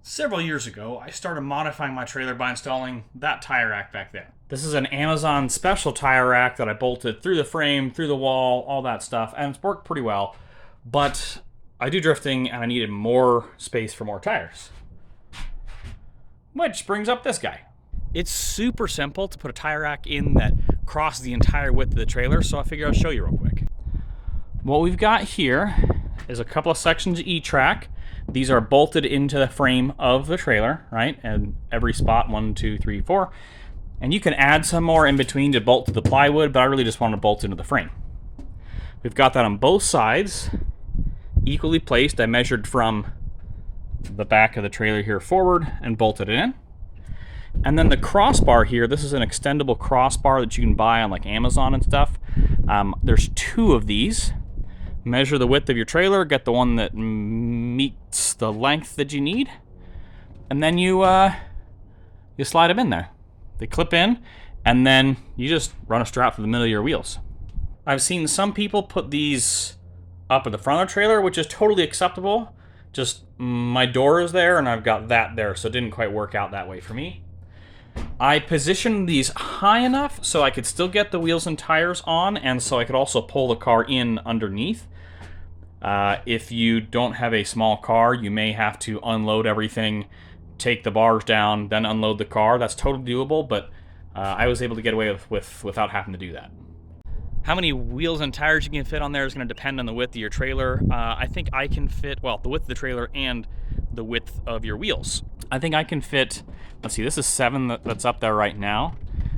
Several years ago, I started modifying my trailer by installing that tire rack back there. This is an Amazon special tire rack that I bolted through the frame, through the wall, all that stuff, and it's worked pretty well. But I do drifting and I needed more space for more tires. Which brings up this guy. It's super simple to put a tire rack in that crosses the entire width of the trailer, so I figured I'll show you real quick. What we've got here is a couple of sections of E-track. These are bolted into the frame of the trailer, right? And every spot, 1, 2, 3, 4. And you can add some more in between to bolt to the plywood, but I really just want to bolt into the frame. We've got that on both sides, equally placed. I measured from the back of the trailer here forward and bolted it in. And then the crossbar here, this is an extendable crossbar that you can buy on like Amazon and stuff. There's 2 of these. Measure the width of your trailer, get the one that meets the length that you need, and then you slide them in there. They clip in, and then you just run a strap through the middle of your wheels. I've seen some people put these up at the front of the trailer, which is totally acceptable. Just my door is there, and I've got that there, so it didn't quite work out that way for me. I positioned these high enough so I could still get the wheels and tires on, and so I could also pull the car in underneath. If you don't have a small car, you may have to unload everything, take the bars down, then unload the car. That's totally doable, but I was able to get away without having to do that. How many wheels and tires you can fit on there is going to depend on the width of your trailer. I think I can fit, well, the width of the trailer and the width of your wheels. I think I can fit, let's see, this is 7 that's up there right now.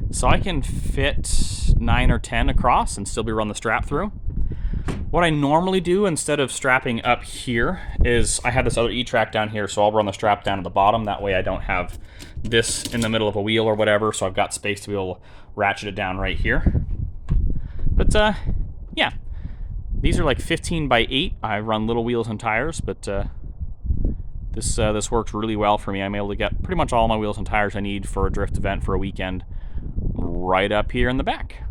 So I can fit 9 or 10 across and still be run the strap through. What I normally do instead of strapping up here is I have this other E-track down here, so I'll run the strap down to the bottom. That way I don't have this in the middle of a wheel or whatever, so I've got space to be able to ratchet it down right here. But yeah, these are like 15 by 8. I run little wheels and tires, but this works really well for me. I'm able to get pretty much all my wheels and tires I need for a drift event for a weekend right up here in the back.